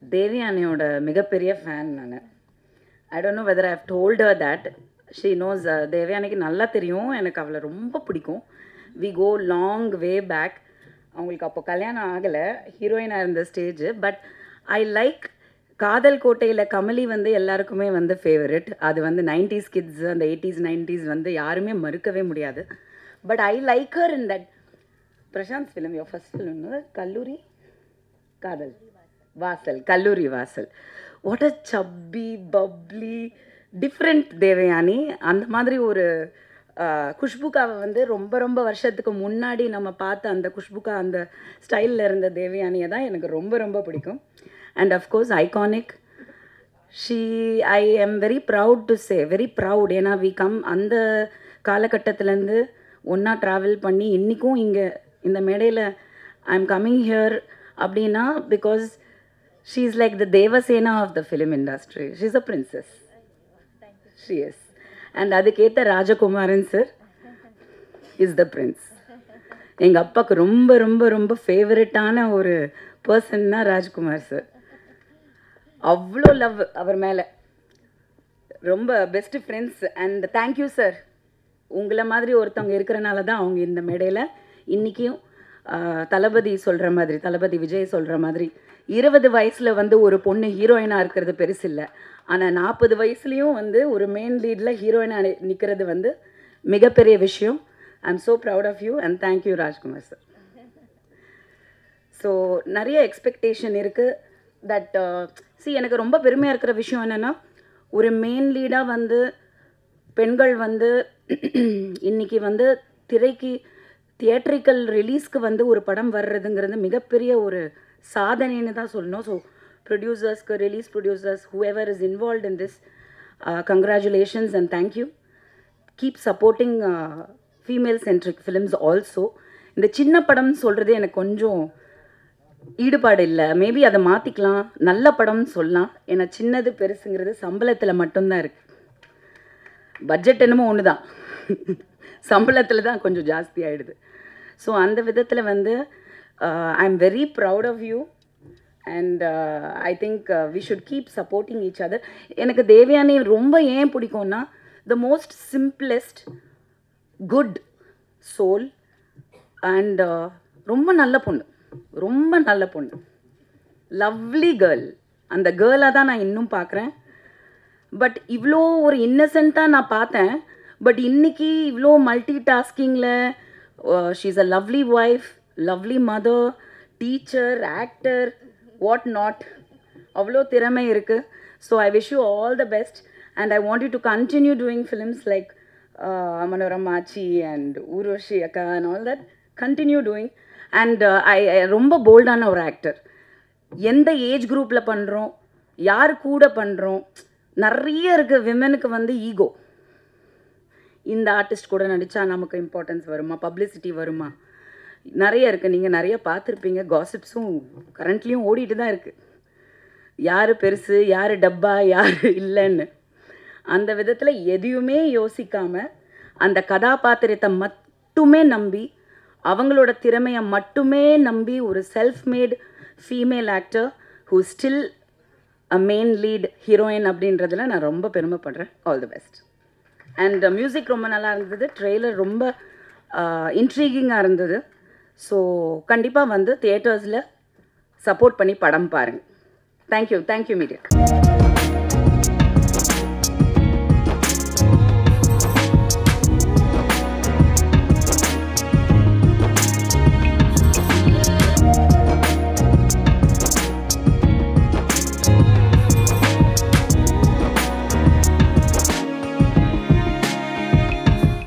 தேவயானியோட மிகப்பெரிய ஃபேன் நான். I don't know whether I have told her that. She knows. தேவயானிக்கு நல்லா தெரியும் எனக்கு அவளை ரொம்ப பிடிக்கும். We go long way back. அவங்களுக்கு அப்போ கல்யாணம் ஆகலை, ஹீரோயினாக இருந்த ஸ்டேஜ். பட் ஐ லைக் காதல் கோட்டையில் கமலி வந்து எல்லாருக்குமே வந்து ஃபேவரட். அது வந்து 90s கிட்ஸ், அந்த 80s 90s வந்து யாருமே மறுக்கவே முடியாது. But I like her in that Prashanth film, your first film கல்லூரி காதல் வாசல், கல்லூரி வாசல். வாட் அ சப்பி பப்ளி டிஃப்ரெண்ட் தேவயானி. அந்த மாதிரி ஒரு குஷ்புக்காவை வந்து ரொம்ப ரொம்ப வருஷத்துக்கு முன்னாடி நம்ம பார்த்த அந்த குஷ்புக்கா அந்த ஸ்டைலில் இருந்த தேவயானியை தான் எனக்கு ரொம்ப ரொம்ப பிடிக்கும். And of course iconic. I am very proud to say, very proud. ஏன்னா வி கம் அந்த காலகட்டத்திலேருந்து ஒன்றா ட்ராவல் பண்ணி இன்றைக்கும் இங்கே இந்த மேடையில் ஐ எம் கம்மிங் ஹியர் அப்படின்னா because she is like the Devasena of the film industry. She is a princess. She is. And அதுக்கேற்ற ராஜகுமாரன் சார் இஸ் த பிரின்ஸ். எங்கள் அப்பாவுக்கு ரொம்ப ரொம்ப ரொம்ப ஃபேவரட்டான ஒரு பர்சன்னா ராஜ்குமார் சார். அவ்வளோ லவ் அவர் மேலே, ரொம்ப best friends. And thank you sir. உங்களை மாதிரி ஒருத்தவங்க இருக்கிறனால தான் அவங்க இந்த மேடையில் இன்றைக்கும் தளபதி சொல்கிற மாதிரி, தளபதி விஜய் சொல்கிற மாதிரி 20 வயசில் வந்து ஒரு பொண்ணு ஹீரோயினாக இருக்கிறது பெருசு இல்லை. ஆனால் 40 வயசுலேயும் வந்து ஒரு மெயின் லீடில் ஹீரோயினாக நிற்கிறது வந்து மிகப்பெரிய விஷயம். I am so proud of you and thank you Rajkumar sir. So நிறைய எக்ஸ்பெக்டேஷன் இருக்குது. தட் எனக்கு ரொம்ப பெருமையாக இருக்கிற விஷயம் என்னென்னா, ஒரு மெயின் லீடாக வந்து பெண்கள் வந்து இன்றைக்கி வந்து திரைக்கு தியேட்ரிக்கல் ரிலீஸ்க்கு வந்து ஒரு படம் வர்றதுங்கிறது மிகப்பெரிய ஒரு சாதனைன்னு தான் சொல்லணும். ஸோ ப்ரொடியூசர்ஸ்க்கு, release producers, whoever is involved in this, congratulations and thank you. Keep supporting female centric films also. இந்த சின்ன படம்னு சொல்கிறது எனக்கு கொஞ்சம் ஈடுபாடு இல்லை. மேபி அதை மாற்றிக்கலாம், நல்ல படம்னு சொல்லலாம். ஏன்னா சின்னது பெருசுங்கிறது சம்பளத்தில் மட்டும்தான் இருக்குது. பட்ஜெட் என்னமோ ஒன்று தான், சம்பளத்தில் தான் கொஞ்சம் ஜாஸ்தி ஆகிடுது. ஸோ அந்த விதத்தில் வந்து I am very proud of you and I think we should keep supporting each other. எனக்கு தேவயானி ரொம்ப ஏன் பிடிக்கும்னா, the most simplest good soul and ரொம்ப நல்ல பொண்ணு, ரொம்ப நல்ல பொண்ணு, லவ்லி கேர்ள். அந்த கேர்ளாக தான் நான் இன்னும் பார்க்குறேன். பட் இவ்வளோ ஒரு இன்னசென்ட்டாக நான் பார்த்தேன். பட் இன்றைக்கி இவ்வளோ மல்டி டாஸ்கிங்கில் she is a lovely wife, lovely mother, teacher, actor, what not. அவ்வளோ திறமை இருக்குது. So I wish you all the best and I want you to continue doing films like மனோரமாச்சி அண்ட் ஊர்வஷி அக்கா and all that. Continue doing. And ரொம்ப போல்டான ஒரு actor. எந்த age குரூப்பில் பண்ணுறோம், யார் கூட பண்ணுறோம், நிறைய இருக்குது. விமனுக்கு வந்து ஈகோ. இந்த ஆர்டிஸ்ட் கூட நடித்தா நமக்கு இம்பார்ட்டன்ஸ் வருமா, பப்ளிசிட்டி வருமா, நிறைய இருக்குது. நீங்கள் நிறைய பார்த்துருப்பீங்க. காசிப்ஸும் கரண்ட்லேயும் ஓடிட்டு தான் இருக்குது. யார் பெருசு, யார் டப்பா, யார் இல்லைன்னு. அந்த விதத்தில் எதையுமே யோசிக்காமல் அந்த கதாபாத்திரத்தை மட்டுமே நம்பி, அவங்களோட திறமையை மட்டுமே நம்பி ஒரு self made female actor who still a main lead heroine அப்படின்றதுல நான் ரொம்ப பெருமைப்படுறேன். All the best. And music ரொம்ப நல்லா இருந்தது. ட்ரெய்லர் ரொம்ப இன்ட்ரீகிங்காக இருந்தது. ஸோ கண்டிப்பாக வந்து தியேட்டர்ஸில் சப்போர்ட் பண்ணி படம் பாருங்கள். Thank you media.